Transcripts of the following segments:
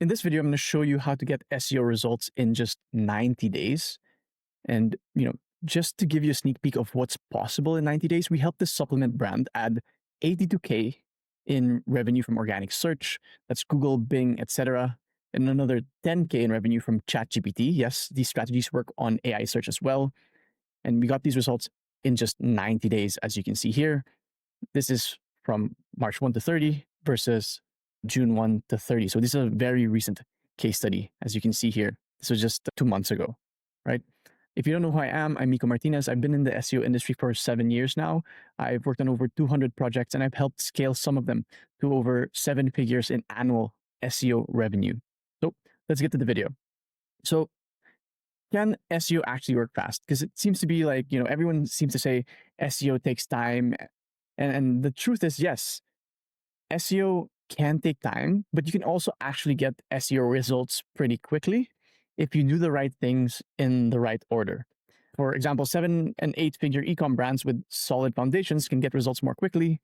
In this video, I'm going to show you how to get SEO results in just 90 days. And, just to give you a sneak peek of what's possible in 90 days, we helped this supplement brand add 82K in revenue from organic search. That's Google, Bing, etc. And another 10K in revenue from ChatGPT. Yes, these strategies work on AI search as well. And we got these results in just 90 days, as you can see here. This is from March 1 to 30 versus June 1 to 30. So this is a very recent case study, as you can see here. This was just 2 months ago, right? If you don't know who I am, I'm Miko Martinez. I've been in the SEO industry for 7 years now. I've worked on over 200 projects, and I've helped scale some of them to over 7 figures in annual SEO revenue. So let's get to the video. So can SEO actually work fast? Because it seems to be like, everyone seems to say SEO takes time. And the truth is, yes, SEO can take time, but you can also actually get SEO results pretty quickly if you do the right things in the right order. For example, 7 and 8 figure e-com brands with solid foundations can get results more quickly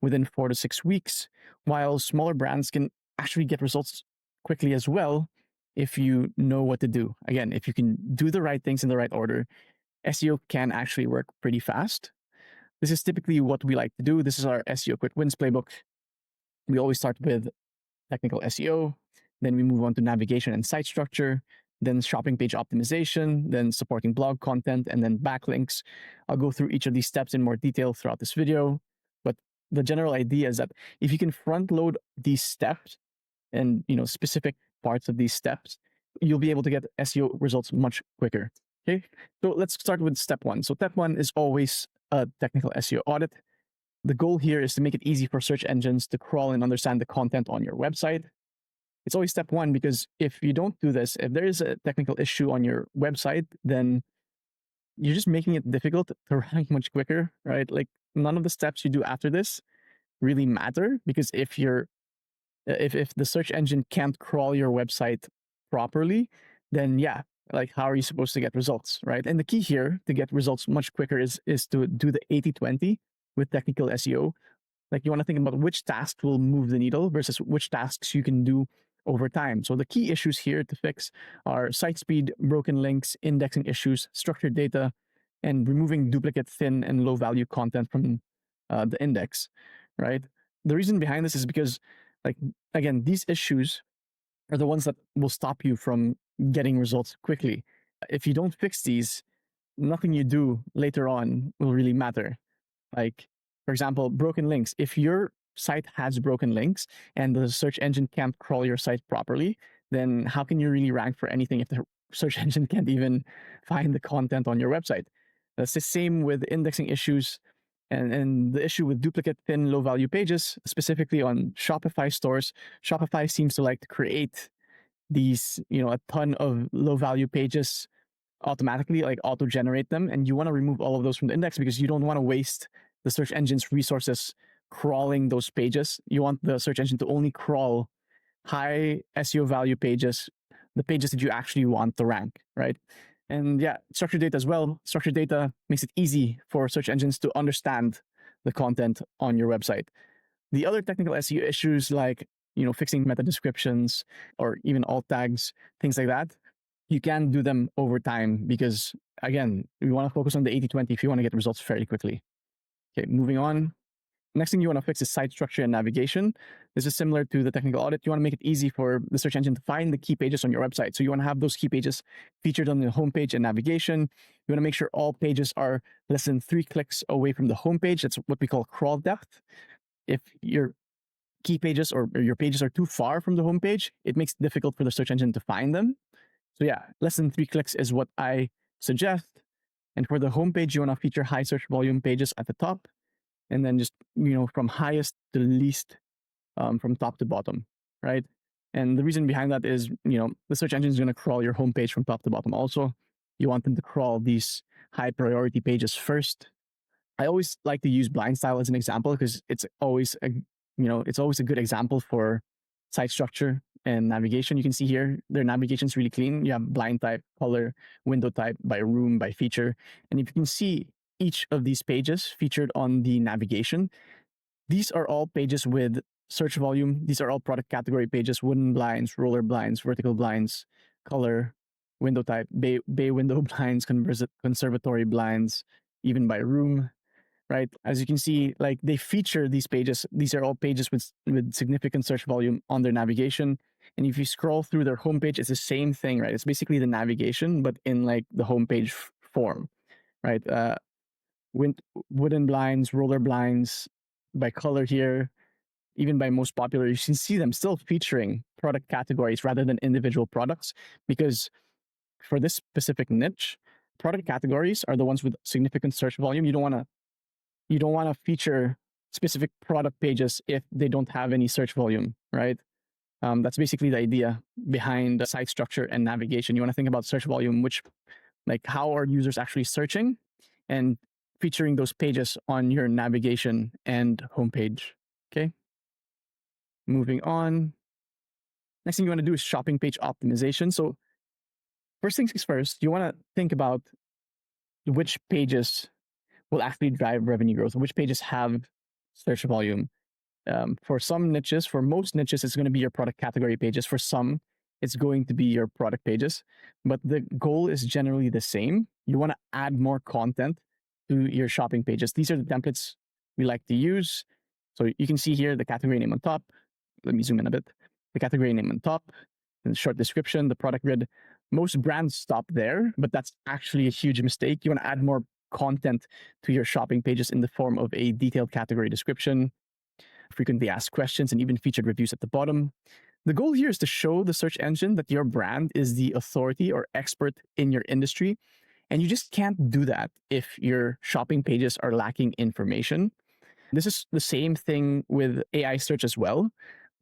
within 4 to 6 weeks, while smaller brands can actually get results quickly as well if you know what to do. Again, if you can do the right things in the right order, SEO can actually work pretty fast. This is typically what we like to do. This is our SEO quick wins playbook. We always start with technical SEO, then we move on to navigation and site structure, then shopping page optimization, then supporting blog content, and then backlinks. I'll go through each of these steps in more detail throughout this video. But the general idea is that if you can front load these steps and specific parts of these steps, you'll be able to get SEO results much quicker. Okay, so let's start with step 1. So step 1 is always a technical SEO audit. The goal here is to make it easy for search engines to crawl and understand the content on your website. It's always step 1 because if you don't do this, if there is a technical issue on your website, then you're just making it difficult to rank much quicker, right? Like none of the steps you do after this really matter, because if the search engine can't crawl your website properly, then yeah, like how are you supposed to get results, right? And the key here to get results much quicker is to do the 80-20 with technical SEO. Like you want to think about which tasks will move the needle versus which tasks you can do over time. So the key issues here to fix are site speed, broken links, indexing issues, structured data, and removing duplicate, thin, and low value content from the index, right? The reason behind this is because, like, again, these issues are the ones that will stop you from getting results quickly. If you don't fix these, nothing you do later on will really matter. Like, for example, broken links. If your site has broken links and the search engine can't crawl your site properly, then how can you really rank for anything if the search engine can't even find the content on your website? That's the same with indexing issues and the issue with duplicate, thin, low value pages, specifically on Shopify stores. Shopify seems to like to create these, a ton of low value pages automatically, like auto generate them. And you want to remove all of those from the index because you don't want to waste the search engine's resources crawling those pages. You want the search engine to only crawl high SEO value pages, the pages that you actually want to rank, right? And yeah, structured data as well. Structured data makes it easy for search engines to understand the content on your website. The other technical SEO issues like, fixing meta descriptions or even alt tags, things like that, you can do them over time because, again, we want to focus on the 80-20 if you want to get results fairly quickly. Okay, moving on. Next thing you want to fix is site structure and navigation. This is similar to the technical audit. You want to make it easy for the search engine to find the key pages on your website. So you want to have those key pages featured on the homepage and navigation. You want to make sure all pages are less than 3 clicks away from the homepage. That's what we call crawl depth. If your key pages or your pages are too far from the homepage, it makes it difficult for the search engine to find them. So yeah, less than 3 clicks is what I suggest. And for the homepage, you want to feature high search volume pages at the top, and then just, from highest to least, from top to bottom, right? And the reason behind that is, the search engine is going to crawl your homepage from top to bottom. Also, you want them to crawl these high priority pages first. I always like to use blind style as an example because it's always a good example for site structure and navigation. You can see here, their navigation is really clean. You have blind type, color, window type, by room, by feature. And if you can see each of these pages featured on the navigation, these are all pages with search volume. These are all product category pages: wooden blinds, roller blinds, vertical blinds, color, window type, bay window blinds, conservatory blinds, even by room, right? As you can see, like they feature these pages. These are all pages with significant search volume on their navigation. And if you scroll through their homepage, it's the same thing, right? It's basically the navigation, but in like the homepage form, right? Wooden blinds, roller blinds, by color here, even by most popular, you can see them still featuring product categories rather than individual products, because for this specific niche, product categories are the ones with significant search volume. You don't want to feature specific product pages if they don't have any search volume, right? That's basically the idea behind the site structure and navigation. You want to think about search volume, which, like, how are users actually searching, and featuring those pages on your navigation and homepage. Okay. Moving on. Next thing you want to do is shopping page optimization. So first things first, you want to think about which pages will actually drive revenue growth, which pages have search volume. For some niches, for most niches, it's going to be your product category pages. For some, it's going to be your product pages. But the goal is generally the same. You want to add more content to your shopping pages. These are the templates we like to use. So you can see here the category name on top. Let me zoom in a bit. The category name on top, and short description, the product grid. Most brands stop there, but that's actually a huge mistake. You want to add more content to your shopping pages in the form of a detailed category description, frequently asked questions, and even featured reviews at the bottom. The goal here is to show the search engine that your brand is the authority or expert in your industry. And you just can't do that if your shopping pages are lacking information. This is the same thing with AI search as well.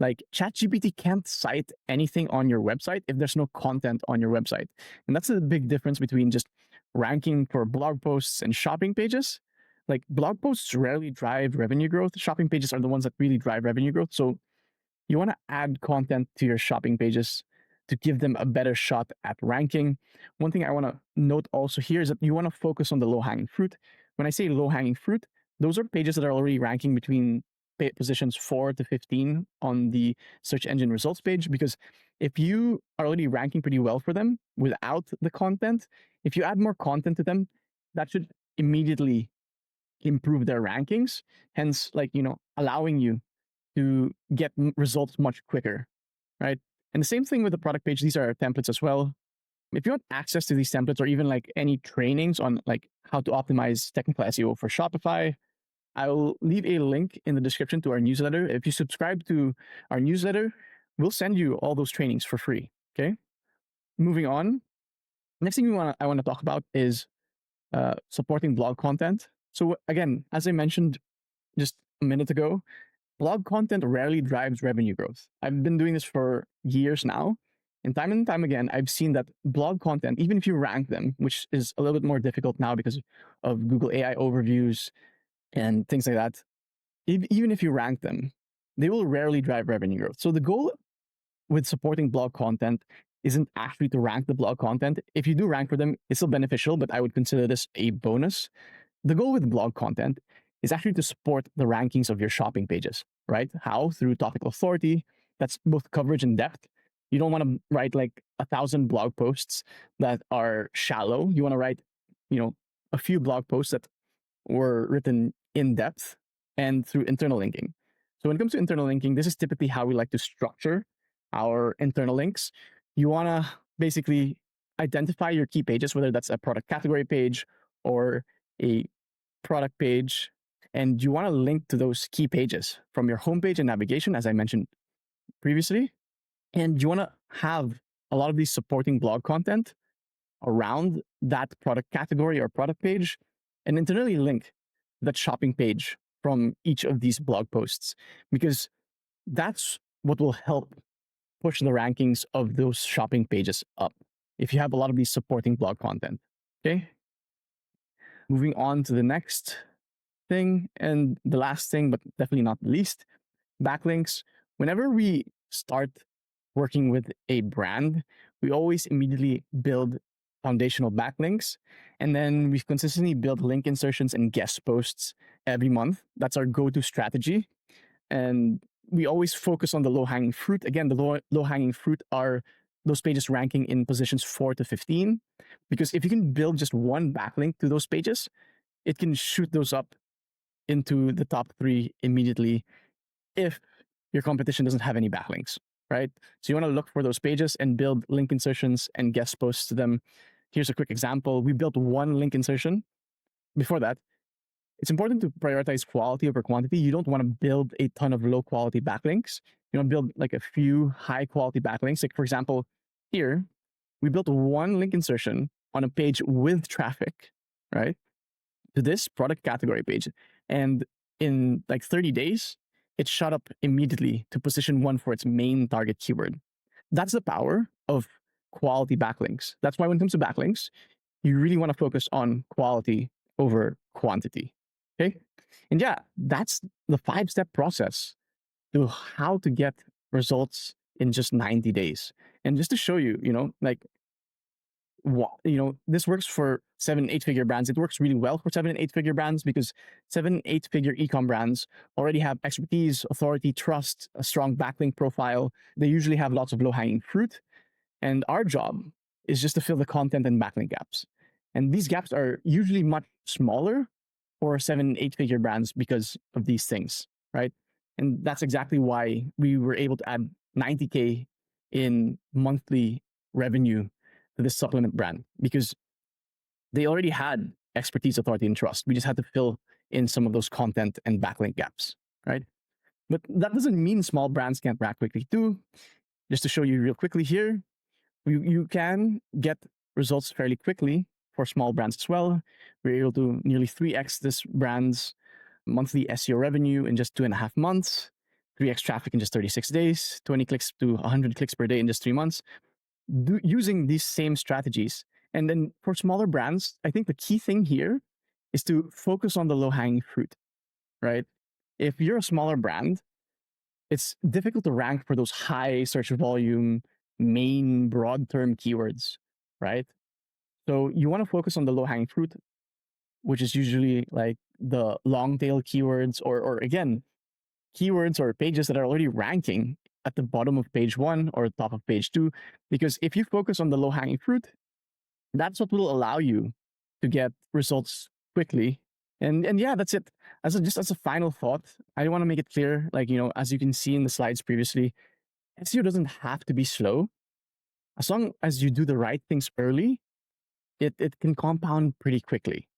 Like ChatGPT can't cite anything on your website if there's no content on your website. And that's a big difference between just ranking for blog posts and shopping pages. Like blog posts rarely drive revenue growth. Shopping pages are the ones that really drive revenue growth. So you want to add content to your shopping pages to give them a better shot at ranking. One thing I want to note also here is that you want to focus on the low-hanging fruit. When I say low-hanging fruit, those are pages that are already ranking between positions 4 to 15 on the search engine results page, because if you are already ranking pretty well for them without the content, if you add more content to them, that should immediately improve their rankings, hence, like, allowing you to get results much quicker, right? And the same thing with the product page. These are templates as well. If you want access to these templates, or even like any trainings on like how to optimize technical SEO for Shopify, I will leave a link in the description to our newsletter. If you subscribe to our newsletter, we'll send you all those trainings for free. Okay. Moving on. Next thing I want to talk about is supporting blog content. So again, as I mentioned just a minute ago, blog content rarely drives revenue growth. I've been doing this for years now. And time again, I've seen that blog content, even if you rank them, which is a little bit more difficult now because of Google AI overviews and things like that, even if you rank them, they will rarely drive revenue growth. So the goal with supporting blog content isn't actually to rank the blog content. If you do rank for them, it's still beneficial, but I would consider this a bonus. The goal with blog content is actually to support the rankings of your shopping pages, right? How? Through topic authority. That's both coverage and depth. You don't want to write like 1,000 blog posts that are shallow. You want to write, a few blog posts that were written in depth and through internal linking. So when it comes to internal linking, this is typically how we like to structure our internal links. You want to basically identify your key pages, whether that's a product category page or a product page, and you want to link to those key pages from your homepage and navigation, as I mentioned previously. And you want to have a lot of these supporting blog content around that product category or product page, and internally link that shopping page from each of these blog posts, because that's what will help push the rankings of those shopping pages up if you have a lot of these supporting blog content. Okay. Moving on to the next thing, and the last thing, but definitely not the least, backlinks. Whenever we start working with a brand, we always immediately build foundational backlinks, and then we consistently build link insertions and guest posts every month. That's our go-to strategy. And we always focus on the low-hanging fruit. Again, the low-hanging fruit are those pages ranking in positions 4 to 15, because if you can build just one backlink to those pages, it can shoot those up into the top 3 immediately if your competition doesn't have any backlinks, right? So you want to look for those pages and build link insertions and guest posts to them. Here's a quick example. We built one link insertion. Before that, it's important to prioritize quality over quantity. You don't want to build a ton of low quality backlinks. You want to build like a few high quality backlinks. Like for example, here, we built one link insertion on a page with traffic, right, to this product category page. And in like 30 days, it shot up immediately to position 1 for its main target keyword. That's the power of quality backlinks. That's why when it comes to backlinks, you really want to focus on quality over quantity. Okay. And yeah, that's the 5-step process to how to get results in just 90 days. And just to show you, like, this works for 7, 8-figure brands. It works really well for 7 and 8-figure brands because 7, 8-figure e-com brands already have expertise, authority, trust, a strong backlink profile. They usually have lots of low-hanging fruit. And our job is just to fill the content and backlink gaps. And these gaps are usually much smaller for 7, 8-figure brands because of these things, right? And that's exactly why we were able to add 90K in monthly revenue to this supplement brand, because they already had expertise, authority, and trust. We just had to fill in some of those content and backlink gaps, right? But that doesn't mean small brands can't rank quickly too. Just to show you real quickly here, you can get results fairly quickly for small brands as well. We're able to nearly 3x this brand's monthly SEO revenue in just 2.5 months, 3x traffic in just 36 days, 20 clicks to 100 clicks per day in just 3 months, using these same strategies. And then for smaller brands, I think the key thing here is to focus on the low-hanging fruit, right? If you're a smaller brand, it's difficult to rank for those high search volume, main broad term keywords, right? So you want to focus on the low-hanging fruit, which is usually like the long tail keywords, or again, keywords or pages that are already ranking at the bottom of page 1 or top of page 2. Because if you focus on the low-hanging fruit, that's what will allow you to get results quickly. And yeah, that's it. As a final thought, I want to make it clear, like, as you can see in the slides previously, SEO doesn't have to be slow. As long as you do the right things early, it can compound pretty quickly,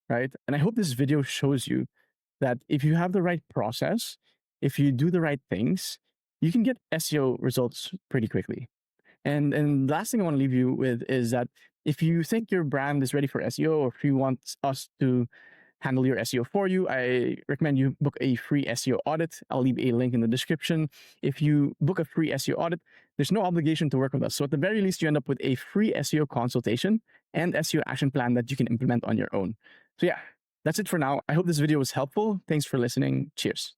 right? And I hope this video shows you that if you have the right process, if you do the right things, you can get SEO results pretty quickly. And last thing I want to leave you with is that if you think your brand is ready for SEO, or if you want us to handle your SEO for you, I recommend you book a free SEO audit. I'll leave a link in the description. If you book a free SEO audit, there's no obligation to work with us. So at the very least, you end up with a free SEO consultation and SEO action plan that you can implement on your own. So yeah, that's it for now. I hope this video was helpful. Thanks for listening. Cheers.